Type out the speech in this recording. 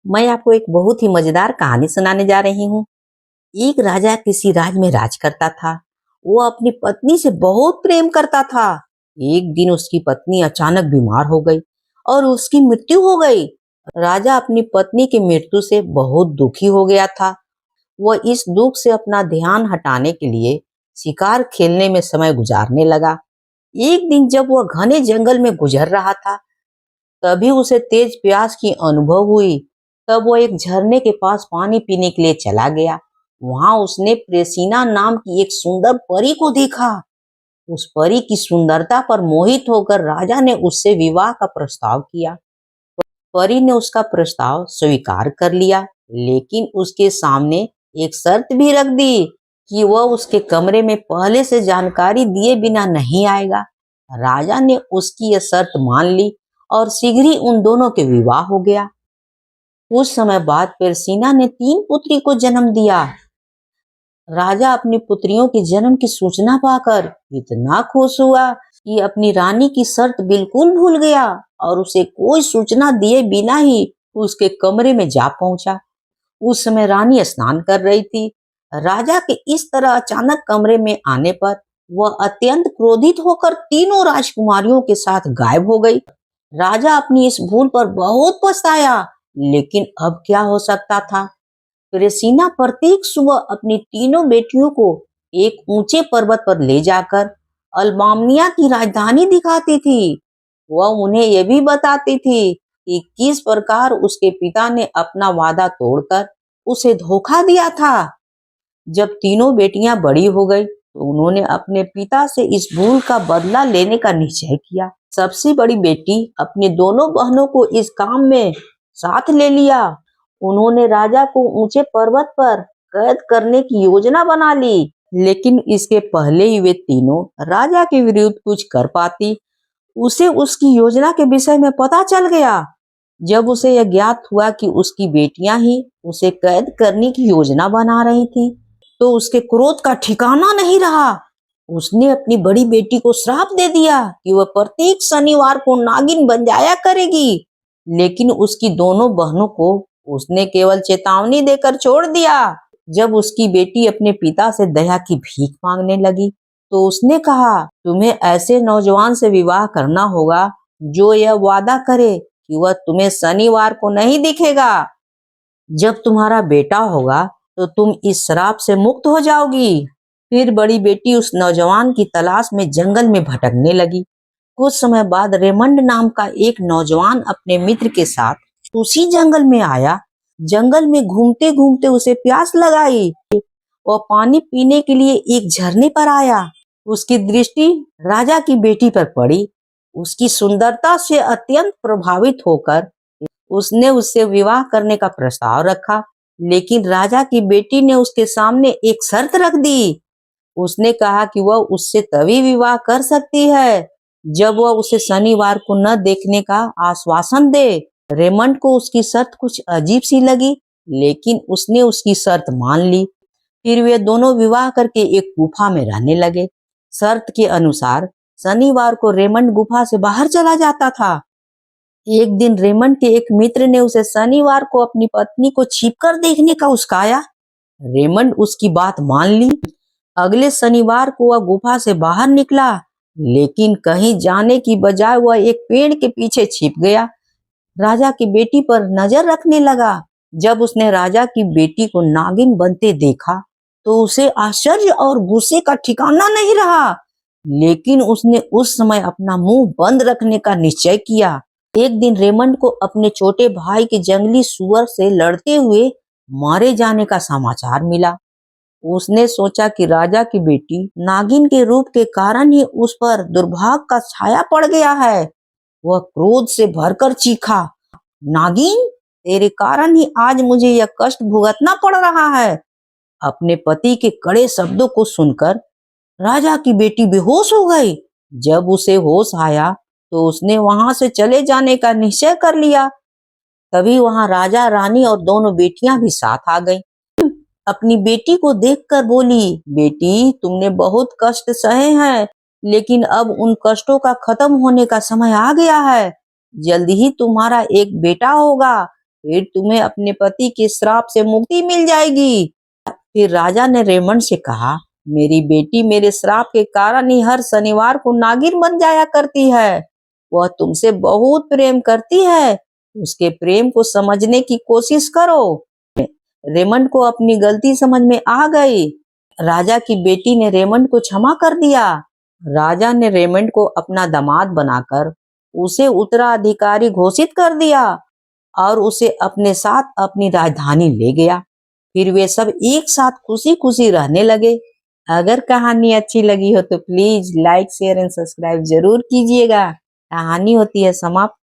मैं आपको एक बहुत ही मजेदार कहानी सुनाने जा रही हूँ। एक राजा किसी राज में राज करता था। वो अपनी पत्नी से बहुत प्रेम करता था। एक दिन उसकी पत्नी अचानक बीमार हो गई और उसकी मृत्यु हो गई। राजा अपनी पत्नी की मृत्यु से बहुत दुखी हो गया था। वह इस दुख से अपना ध्यान हटाने के लिए शिकार खेलने में समय गुजारने लगा। एक दिन जब वह घने जंगल में गुजर रहा था, तभी उसे तेज प्यास की अनुभव हुई। तब वो एक झरने के पास पानी पीने के लिए चला गया। वहां उसने प्रेसीना नाम की एक सुंदर परी को देखा। उस परी की सुंदरता पर मोहित होकर राजा ने उससे विवाह का प्रस्ताव किया। परी ने उसका प्रस्ताव स्वीकार कर लिया, लेकिन उसके सामने एक शर्त भी रख दी कि वह उसके कमरे में पहले से जानकारी दिए बिना नहीं आएगा। राजा ने उसकी यह शर्त मान ली और शीघ्र ही उन दोनों के विवाह हो गया। कुछ समय बाद पेरसीना ने 3 पुत्री को जन्म दिया। राजा अपनी पुत्रियों के जन्म की सूचना पाकर इतना खुश हुआ कि अपनी रानी की शर्त बिल्कुल भूल गया और उसे कोई सूचना दिए बिना ही उसके कमरे में जा पहुंचा। उस समय रानी स्नान कर रही थी। राजा के इस तरह अचानक कमरे में आने पर वह अत्यंत क्रोधित होकर तीनों राजकुमारियों के साथ गायब हो गई। राजा अपनी इस भूल पर बहुत पछताया, लेकिन अब क्या हो सकता था। रेसिना प्रत्येक सुबह अपनी तीनों बेटियों को एक ऊंचे पर्वत पर ले जाकर अल्बानिया की राजधानी दिखाती थी। वह उन्हें यह भी बताती थी कि किस प्रकार उसके पिता ने अपना वादा तोड़कर उसे धोखा दिया था। जब तीनों बेटियां बड़ी हो गई तो उन्होंने अपने पिता से इस भूल का बदला लेने का निश्चय किया। सबसे बड़ी बेटी अपने दोनों बहनों को इस काम में साथ ले लिया। उन्होंने राजा को ऊंचे पर्वत पर कैद करने की योजना बना ली, लेकिन इसके पहले ही वे तीनों राजा के विरुद्ध कुछ कर पाती, उसे उसकी योजना के विषय में पता चल गया। जब उसे यह ज्ञात हुआ कि उसकी बेटियां ही उसे कैद करने की योजना बना रही थी, तो उसके क्रोध का ठिकाना नहीं रहा। उसने अपनी बड़ी बेटी को श्राप दे दिया कि वह प्रत्येक शनिवार को नागिन बन जाया करेगी, लेकिन उसकी दोनों बहनों को उसने केवल चेतावनी देकर छोड़ दिया। जब उसकी बेटी अपने पिता से दया की भीख मांगने लगी, तो उसने कहा, तुम्हें ऐसे नौजवान से विवाह करना होगा जो यह वादा करे कि वह तुम्हें शनिवार को नहीं दिखेगा। जब तुम्हारा बेटा होगा तो तुम इस श्राप से मुक्त हो जाओगी। फिर बड़ी बेटी उस नौजवान की तलाश में जंगल में भटकने लगी। कुछ समय बाद रेमंड नाम का एक नौजवान अपने मित्र के साथ उसी जंगल में आया। जंगल में घूमते घूमते उसे प्यास लगाई। वह पानी पीने के लिए एक झरने पर आया। उसकी दृष्टि राजा की बेटी पर पड़ी। उसकी सुंदरता से अत्यंत प्रभावित होकर उसने उससे विवाह करने का प्रस्ताव रखा, लेकिन राजा की बेटी ने उसके सामने एक शर्त रख दी। उसने कहा कि वह उससे तभी विवाह कर सकती है जब वह उसे शनिवार को न देखने का आश्वासन दे। रेमंड को उसकी शर्त कुछ अजीब सी लगी, लेकिन उसने उसकी शर्त मान ली। फिर वे दोनों विवाह करके एक गुफा में रहने लगे। शर्त के अनुसार शनिवार को रेमंड गुफा से बाहर चला जाता था। एक दिन रेमंड के एक मित्र ने उसे शनिवार को अपनी पत्नी को छिपकर देखने का उस्काया। रेमंड उसकी बात मान ली। अगले शनिवार को वह गुफा से बाहर निकला, लेकिन कहीं जाने की बजाय वह एक पेड़ के पीछे छिप गया। राजा की बेटी पर नजर रखने लगा। जब उसने राजा की बेटी को नागिन बनते देखा, तो उसे आश्चर्य और गुस्से का ठिकाना नहीं रहा, लेकिन उसने उस समय अपना मुंह बंद रखने का निश्चय किया। एक दिन रेमंड को अपने छोटे भाई के जंगली सुअर से लड़ते हुए मारे जाने का समाचार मिला। उसने सोचा कि राजा की बेटी नागिन के रूप के कारण ही उस पर दुर्भाग्य का छाया पड़ गया है। वह क्रोध से भरकर चीखा, नागिन, तेरे कारण ही आज मुझे यह कष्ट भुगतना पड़ रहा है। अपने पति के कड़े शब्दों को सुनकर राजा की बेटी बेहोश हो गई। जब उसे होश आया तो उसने वहां से चले जाने का निश्चय कर लिया। तभी वहां राजा, रानी और दोनों बेटियां भी साथ आ गईं। अपनी बेटी को देखकर बोली, बेटी, तुमने बहुत कष्ट सहे हैं, लेकिन अब उन कष्टों का खत्म होने का समय आ गया है। जल्दी ही तुम्हारा एक बेटा होगा। फिर तुम्हें अपने पति के श्राप से मुक्ति मिल जाएगी। फिर राजा ने रेमंड से कहा, मेरी बेटी मेरे श्राप के कारण ही हर शनिवार को नागिन बन जाया करती है। वह तुमसे बहुत प्रेम करती है, उसके प्रेम को समझने की कोशिश करो। रेमंड को अपनी गलती समझ में आ गई। राजा की बेटी ने रेमंड को क्षमा कर दिया। राजा ने रेमंड को अपना दामाद बनाकर उसे उत्तराधिकारी घोषित कर दिया और उसे अपने साथ अपनी राजधानी ले गया। फिर वे सब एक साथ खुशी खुशी रहने लगे। अगर कहानी अच्छी लगी हो तो please like share and subscribe जरूर कीजिएगा। कहानी होती है समाप्त।